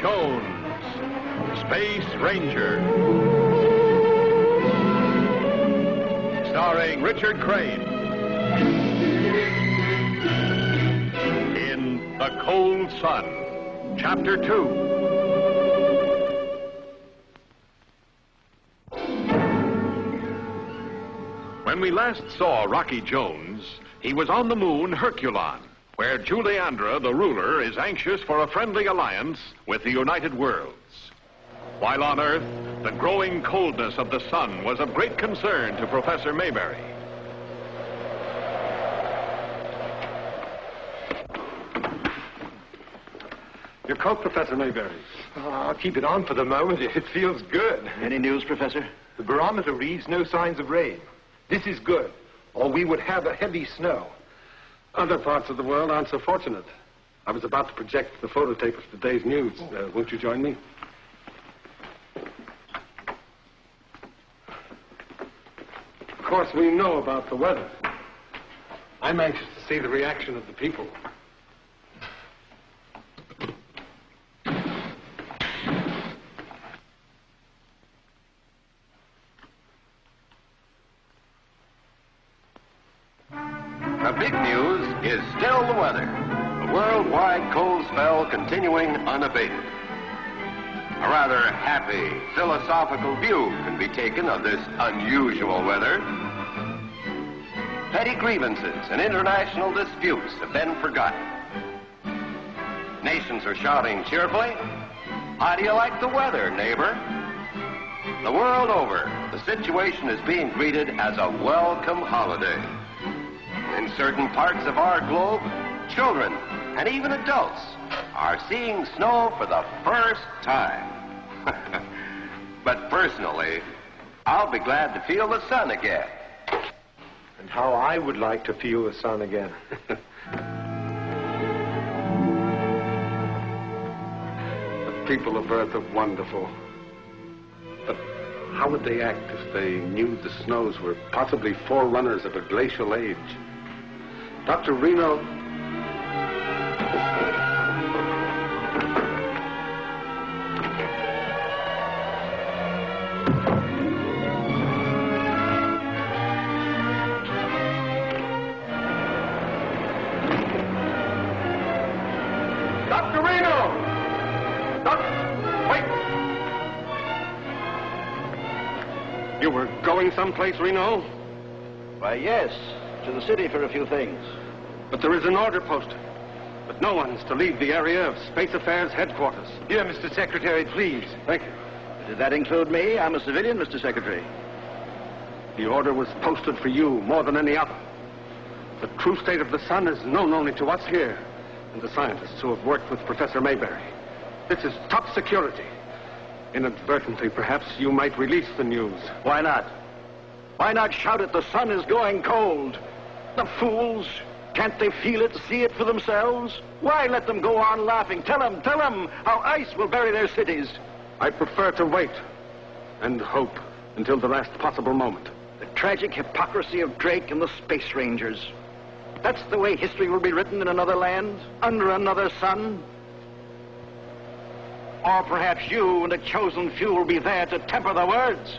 Jones, Space Ranger. Starring Richard Crane. In The Cold Sun, Chapter 2. When we last saw Rocky Jones, he was on the moon Herculon, where Juliandra, the ruler, is anxious for a friendly alliance with the United Worlds. While on Earth, the growing coldness of the sun was of great concern to Professor Mayberry. Your coat, Professor Mayberry. Oh, I'll keep it on for the moment. It feels good. Any news, Professor? The barometer reads no signs of rain. This is good, or we would have a heavy snow. Other parts of the world aren't so fortunate. I was about to project the phototape of today's news. Won't you join me? Of course, we know about the weather. I'm anxious to see the reaction of the people. The big news is still the weather. A worldwide cold spell continuing unabated. A rather happy, philosophical view can be taken of this unusual weather. Petty grievances and international disputes have been forgotten. Nations are shouting cheerfully, "How do you like the weather, neighbor?" The world over, the situation is being greeted as a welcome holiday. In certain parts of our globe, children and even adults are seeing snow for the first time. But personally, I'll be glad to feel the sun again. And how I would like to feel the sun again. The people of Earth are wonderful. But how would they act if they knew the snows were possibly forerunners of a glacial age? Dr. Reno... Dr. Reno! Wait! You were going someplace, Reno? Why, yes. To the city for a few things. But there is an order posted. But no one's to leave the area of Space Affairs headquarters. Here, Mr. Secretary, please. Thank you. Did that include me? I'm a civilian, Mr. Secretary. The order was posted for you more than any other. The true state of the sun is known only to us here and the scientists who have worked with Professor Mayberry. This is top security. Inadvertently, perhaps, you might release the news. Why not? Why not shout it, the sun is going cold? The fools! Can't they feel it, see it for themselves? Why let them go on laughing? Tell them how ice will bury their cities. I prefer to wait and hope until the last possible moment. The tragic hypocrisy of Drake and the Space Rangers. That's the way history will be written in another land, under another sun. Or perhaps you and a chosen few will be there to temper the words.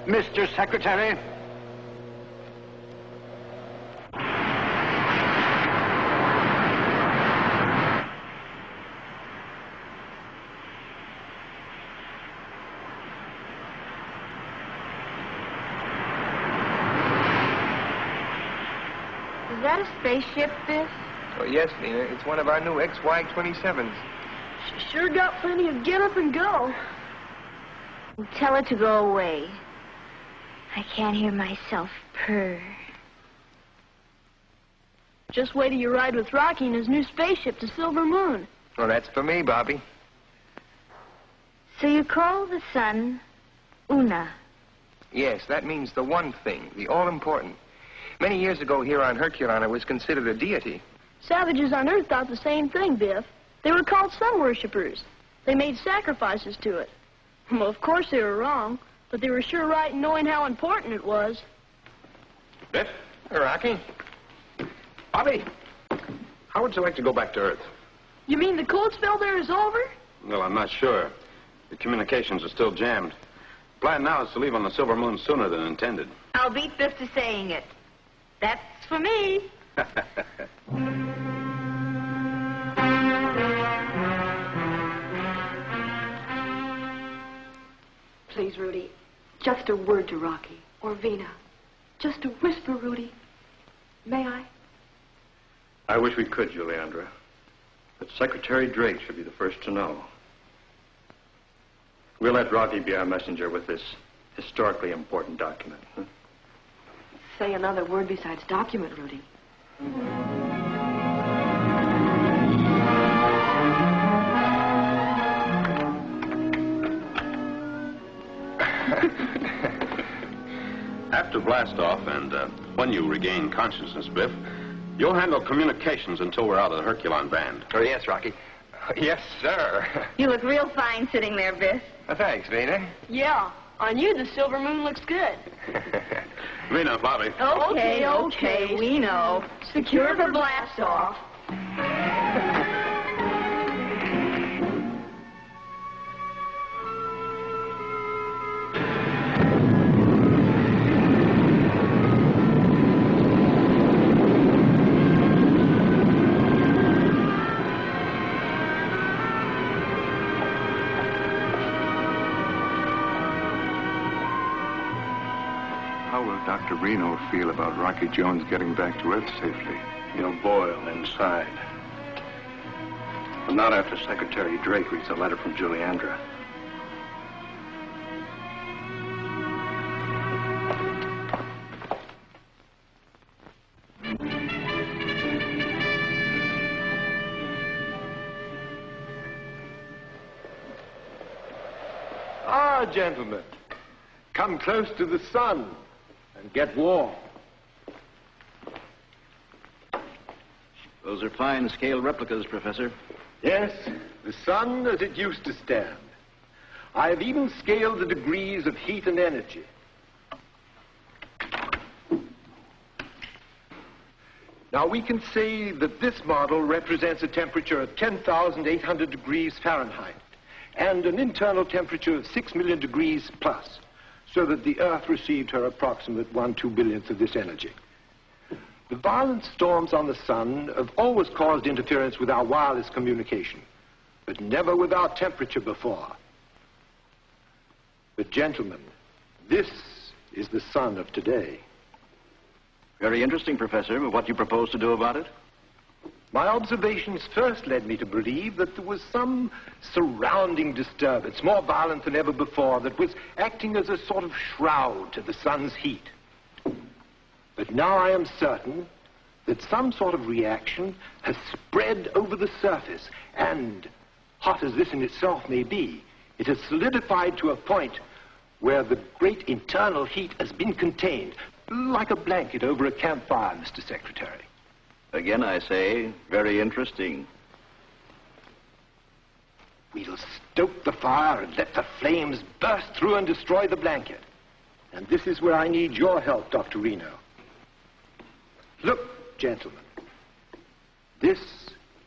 Mr. Secretary. Is that a spaceship, Biff? Oh, yes, Nina. It's one of our new XY-27s. She sure got plenty of get up and go. Tell her to go away. I can't hear myself purr. Just wait till you ride with Rocky in his new spaceship to Silver Moon. Well, that's for me, Bobby. So you call the sun Una? Yes, that means the one thing, the all-important. Many years ago here on Herculon, it was considered a deity. Savages on Earth thought the same thing, Biff. They were called sun worshippers. They made sacrifices to it. Well, of course they were wrong, but they were sure right in knowing how important it was. Biff? Rocky? Bobby? How would you like to go back to Earth? You mean the cold spell there is over? Well, I'm not sure. The communications are still jammed. The plan now is to leave on the Silver Moon sooner than intended. I'll beat Biff to saying it. That's for me. Please, Rudy, just a word to Rocky or Vina. Just a whisper, Rudy. May I? I wish we could, Juliandra. But Secretary Drake should be the first to know. We'll let Rocky be our messenger with this historically important document. Huh? Say another word besides document, Rudy. After blastoff and when you regain consciousness, Biff, you'll handle communications until we're out of the Herculon band. Oh, yes, Rocky. Yes, sir. You look real fine sitting there, Biff. Thanks, Vina. Yeah, on you the silver moon looks good. Vina, Bobby. Okay, we know. Secure for blast off. Dr. Reno feel about Rocky Jones getting back to Earth safely? He'll boil inside. But not after Secretary Drake reads a letter from Juliandra. Ah, gentlemen, come close to the sun and get warm. Those are fine scale replicas, Professor. Yes, the sun as it used to stand. I have even scaled the degrees of heat and energy. Now, we can say that this model represents a temperature of 10,800 degrees Fahrenheit and an internal temperature of 6 million degrees plus, so that the Earth received her approximate 1/2 billionth of this energy. The violent storms on the sun have always caused interference with our wireless communication, but never with our temperature before. But gentlemen, this is the sun of today. Very interesting, Professor. But what do you propose to do about it? My observations first led me to believe that there was some surrounding disturbance, more violent than ever before, that was acting as a sort of shroud to the sun's heat. But now I am certain that some sort of reaction has spread over the surface, and, hot as this in itself may be, it has solidified to a point where the great internal heat has been contained, like a blanket over a campfire, Mr. Secretary. Again, I say, very interesting. We'll stoke the fire and let the flames burst through and destroy the blanket. And this is where I need your help, Dr. Reno. Look, gentlemen. This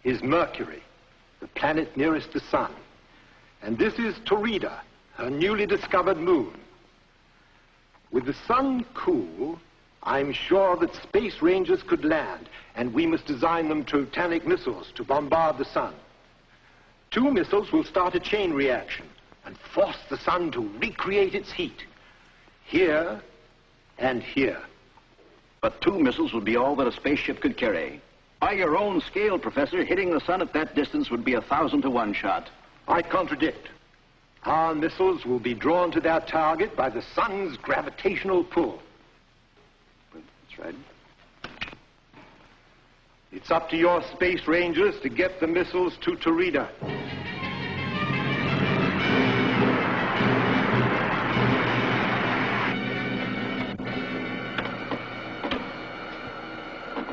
is Mercury, the planet nearest the sun. And this is Taurida, her newly discovered moon. With the sun cool, I'm sure that space rangers could land, and we must design them totanic missiles to bombard the sun. 2 missiles will start a chain reaction and force the sun to recreate its heat, here and here. But 2 missiles would be all that a spaceship could carry. By your own scale, Professor, hitting the sun at that distance would be 1,000 to 1 shot. I contradict. Our missiles will be drawn to their target by the sun's gravitational pull. That's right. It's up to your space rangers to get the missiles to Taurida.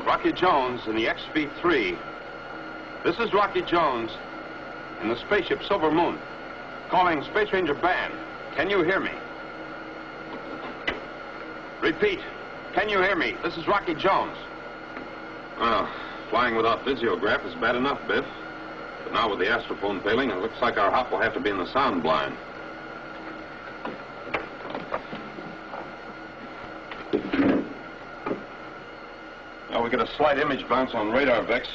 Rocky Jones in the XV-3. This is Rocky Jones in the spaceship Silver Moon. Calling Space Ranger Band. Can you hear me? Repeat. Can you hear me? This is Rocky Jones. Oh, flying without visiograph is bad enough, Biff. But now with the astrophone failing, it looks like our hop will have to be in the sound blind. Now we get a slight image bounce on radar, Vex.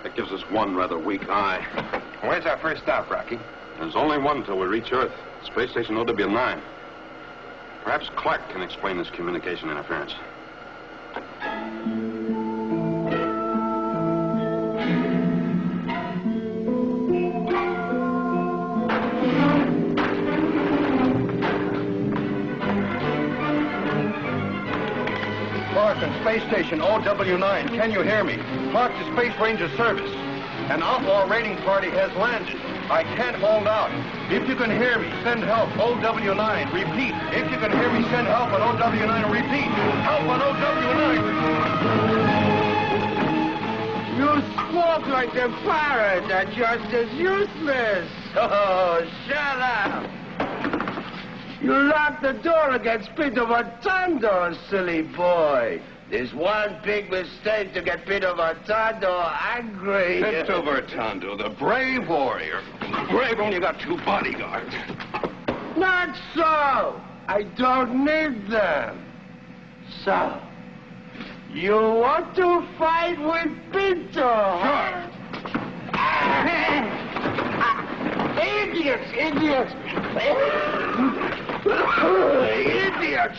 That gives us one rather weak eye. Where's our first stop, Rocky? There's only one till we reach Earth. Space Station OW9. Perhaps Clark can explain this communication interference. Clark and Space Station OW9, can you hear me? Clark to Space Ranger Service. An outlaw raiding party has landed. I can't hold out. If you can hear me, send help. OW9. Repeat. If you can hear me, send help on OW9. Repeat. Help on OW9. You squawk like a parrot. That's just as useless. Oh, shut up. You locked the door against Pinto Rotondo, silly boy. There's one big mistake to get Pinto Rotondo angry. Pinto Rotondo, the brave warrior. Brave when you got two bodyguards. Not so. I don't need them. So, you want to fight with Pinto? Sure. Idiots!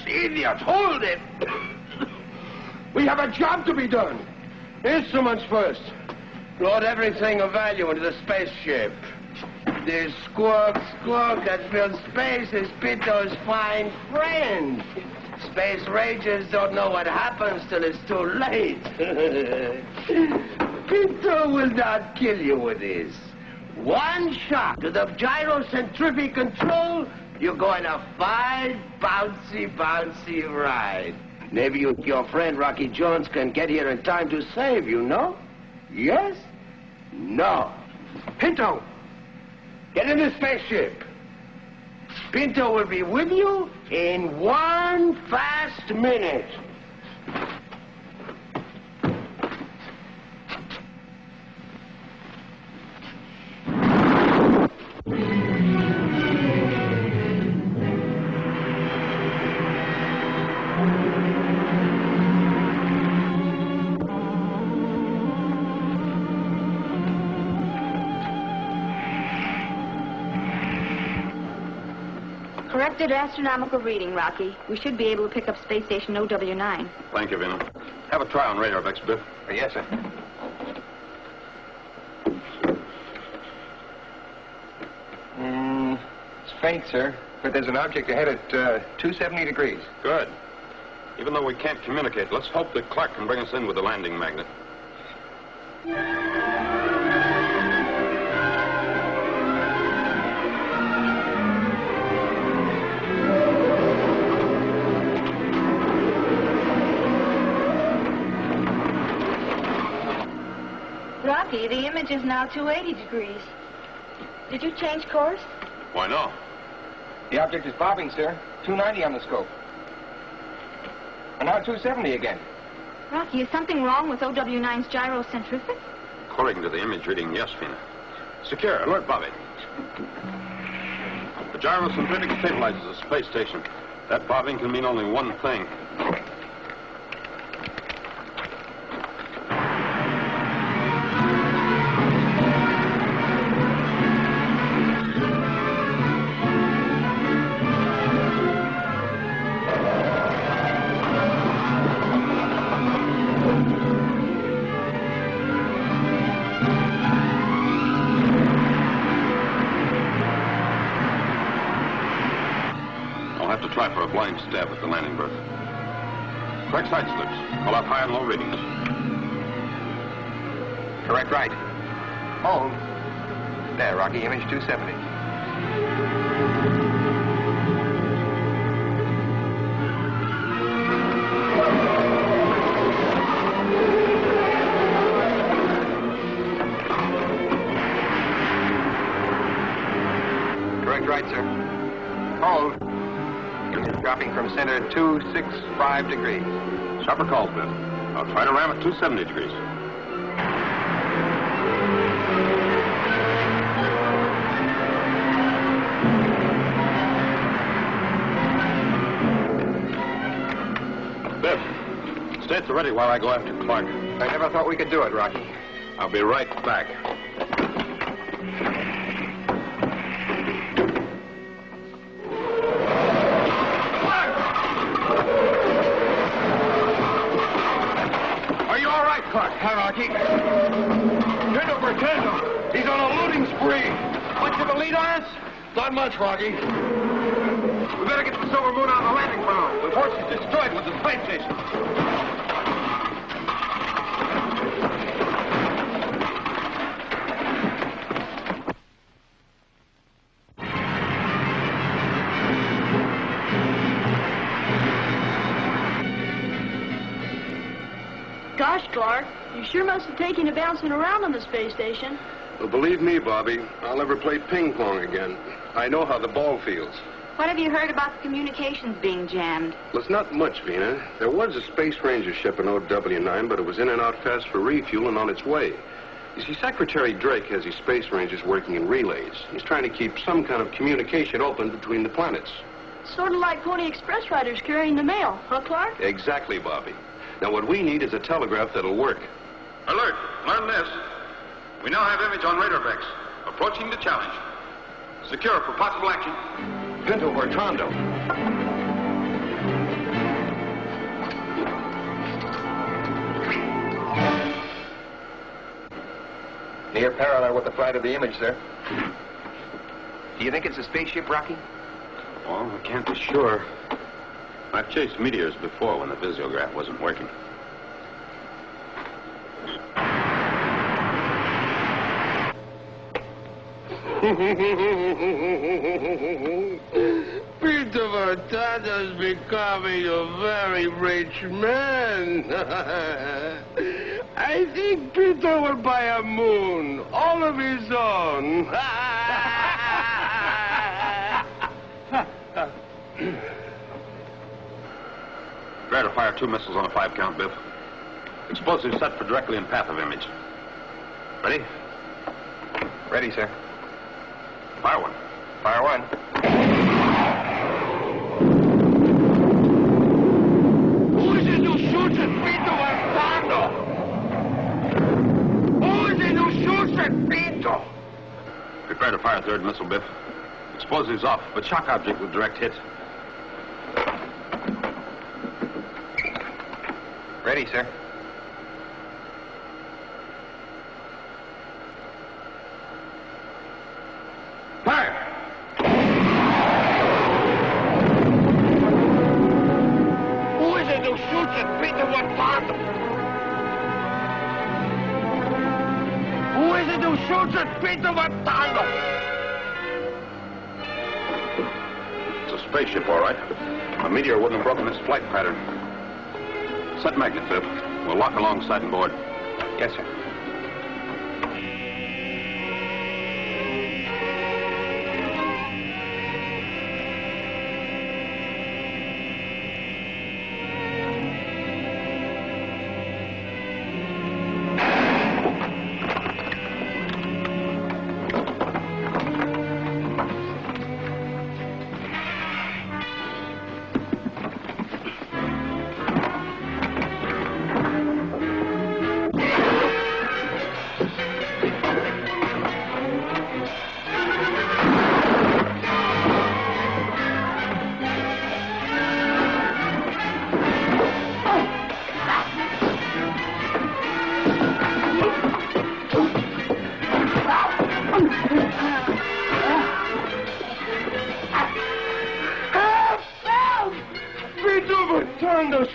Idiots! Hold it! We have a job to be done. Instruments first. Load everything of value into the spaceship. This squawk that fills space is Pinto's fine friend. Space Rangers don't know what happens till it's too late. Pinto will not kill you with this. One shot to the gyrocentrifugal control, you're going to fine, bouncy ride. Maybe your friend Rocky Jones can get here in time to save you, no? Yes? No. Pinto, get in the spaceship. Pinto will be with you in one fast minute. Corrected astronomical reading, Rocky. We should be able to pick up Space Station OW9. Thank you, Vina. Have a try on radar, Vex, Biff. Yes, sir. It's faint, sir. But there's an object ahead at 270 degrees. Good. Even though we can't communicate, let's hope that Clark can bring us in with the landing magnet. Rocky, the image is now 280 degrees. Did you change course? Why, no. The object is bobbing, sir. 290 on the scope. And now 270 again. Rocky, is something wrong with OW9's gyrocentrifugal? According to the image reading, yes, Vina. Secure. Alert, Bobby. The gyrocentrifugal stabilizes the space station. That bobbing can mean only one thing. Try for a blind stab at the landing berth. Correct side slips. Call out high and low readings. Correct right. Hold. There, Rocky, image 270. Correct right, sir. Hold. Dropping from center 265 degrees. Sharper calls, Biff. I'll try to ram at 270 degrees. Biff, stay at the ready while I go after Clark. I never thought we could do it, Rocky. I'll be right back. Are you all right, Clark? Hi, Rocky. Tendo for Tendo. He's on a looting spree. Much of a lead on us? Not much, Rocky. We better get the Silver Moon on the landing ground before she's destroyed with the space station. Gosh, Clark, you sure must have taken to bouncing around on the space station. Well, believe me, Bobby, I'll never play ping pong again. I know how the ball feels. What have you heard about the communications being jammed? Well, it's not much, Vina. There was a Space Ranger ship in OW9, but it was in and out fast for refuel and on its way. You see, Secretary Drake has his Space Rangers working in relays. He's trying to keep some kind of communication open between the planets. Sort of like Pony Express riders carrying the mail, huh, Clark? Exactly, Bobby. Now, what we need is a telegraph that'll work. Alert! Learn this. We now have image on radar vex. Approaching the challenge. Secure for possible action. Pinto Hurtado. Near parallel with the flight of the image, sir. Do you think it's a spaceship, Rocky? Well, I can't be sure. I've chased meteors before when the visiograph wasn't working. Peter Hurtado's becoming a very rich man. I think Peter will buy a moon, all of his own. Try to fire 2 missiles on a 5-count, Biff. Explosives set for directly in path of image. Ready? Ready, sir. Fire one. Fire one. Who is it who shoots at Peter Hurtado? Who is it who shoots at Peter? Prepare to fire a 3rd missile, Biff. Explosives off, but shock object with direct hit. Ready, sir. Fire! Who is it who shoots at Peter Hurtado? Who is it who shoots at Peter Hurtado? It's a spaceship, all right. A meteor wouldn't have broken its flight pattern. Set magnet, Biff. We'll lock alongside and board. Yes, sir.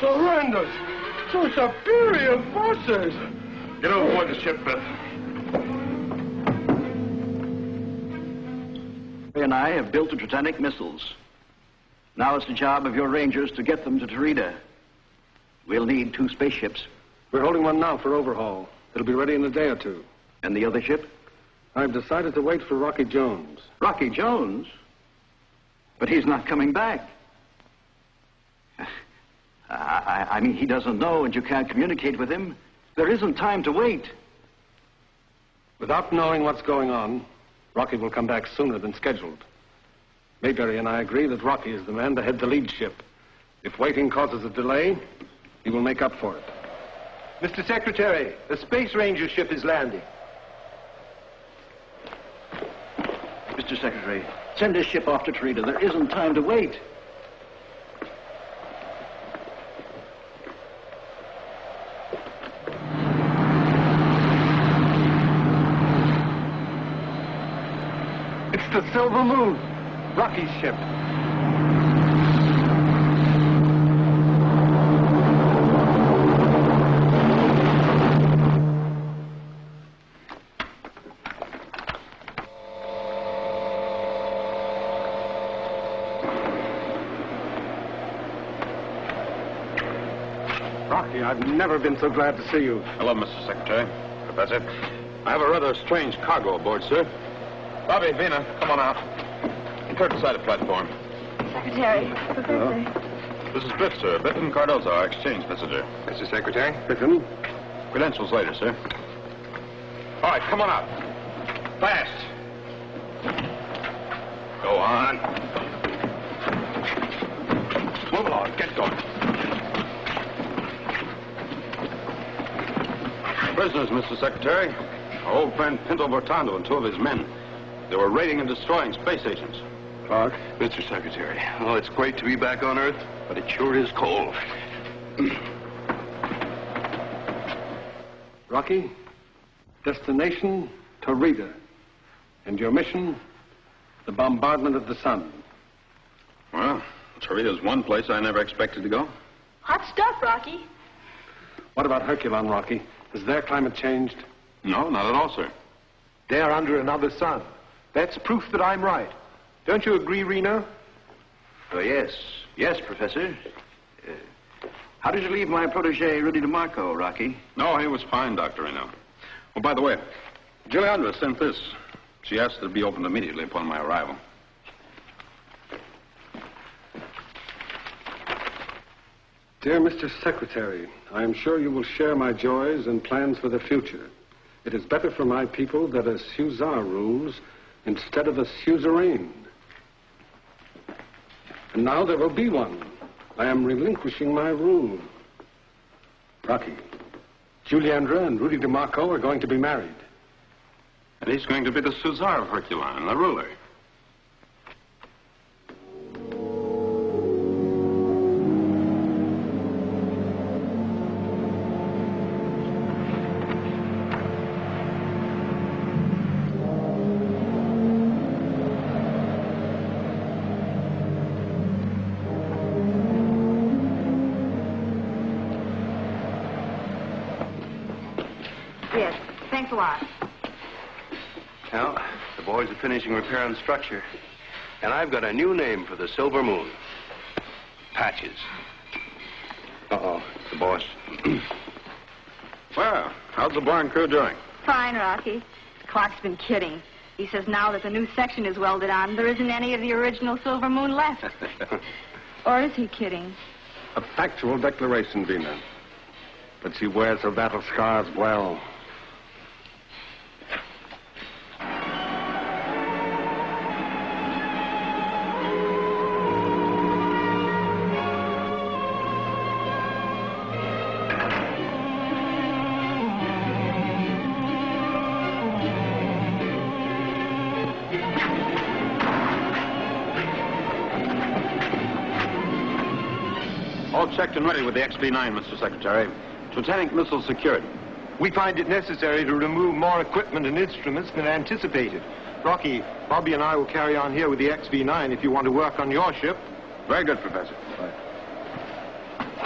Surrenders to superior forces. Get overboard the ship, Biff. We and I have built the Titanic missiles. Now it's the job of your Rangers to get them to Tarita. We'll need 2 spaceships. We're holding one now for overhaul. It'll be ready in a day or 2. And the other ship? I've decided to wait for Rocky Jones. Rocky Jones? But he's not coming back. I mean, he doesn't know and you can't communicate with him. There isn't time to wait. Without knowing what's going on, Rocky will come back sooner than scheduled. Mayberry and I agree that Rocky is the man to head the lead ship. If waiting causes a delay, He will make up for it. Mr. Secretary, a Space Ranger ship is landing. Mr. Secretary, send this ship off to Torrita. There isn't time to wait. It's the Silver Moon, Rocky's ship. Rocky, I've never been so glad to see you. Hello, Mr. Secretary. Professor. I have a rather strange cargo aboard, sir. Bobby, Vina, come on out. Clear beside the platform. Secretary, Professor. This is Biff, sir. Biff and Cardoza, our exchange visitor. Mr. Secretary? Biffin? Credentials later, sir. All right, come on out. Fast. Go on. Move along. Get going. Prisoners, Mr. Secretary. Our old friend Pinto Bertando and two of his men. They were raiding and destroying space stations. Clark? Mr. Secretary, oh, it's great to be back on Earth, but it sure is cold. Rocky, destination, Torrita. And your mission, the bombardment of the sun. Well, Torrita's one place I never expected to go. Hot stuff, Rocky. What about Herculon, Rocky? Has their climate changed? No, not at all, sir. They're under another sun. That's proof that I'm right. Don't you agree, Reno? Oh, yes. Yes, Professor. How did you leave my protege, Rudy DeMarco, Rocky? No, he was fine, Dr. Reno. Oh, by the way, Juliandra sent this. She asked it to be opened immediately upon my arrival. Dear Mr. Secretary, I am sure you will share my joys and plans for the future. It is better for my people that a Suzar rules instead of a suzerain. And now there will be one. I am relinquishing my rule. Rocky, Juliandra and Rudy DeMarco are going to be married. And he's going to be the Suzar of Herculon, the ruler. Yes, thanks a lot. Well, the boys are finishing repairing the structure. And I've got a new name for the Silver Moon. Patches. Uh-oh. The boss. Well, how's the barn crew doing? Fine, Rocky. Clark's been kidding. He says now that the new section is welded on, there isn't any of the original Silver Moon left. Or is he kidding? A factual declaration, Vina. But she wears her battle scars well. All checked and ready with the XB-9, Mr. Secretary. Lieutenant missile secured. We find it necessary to remove more equipment and instruments than anticipated. Rocky, Bobby and I will carry on here with the XV-9 if you want to work on your ship. Very good, Professor.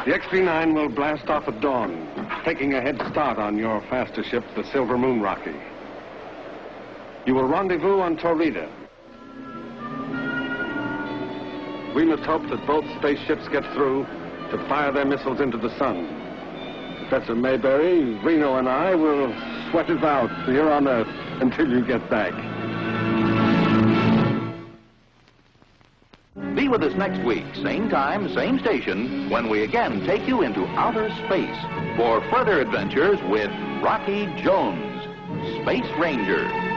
The XV-9 will blast off at dawn, taking a head start on your faster ship, the Silver Moon, Rocky. You will rendezvous on Torrita. We must hope that both spaceships get through to fire their missiles into the sun. Professor Mayberry, Reno, and I will sweat it out here on Earth until you get back. Be with us next week, same time, same station, when we again take you into outer space for further adventures with Rocky Jones, Space Ranger.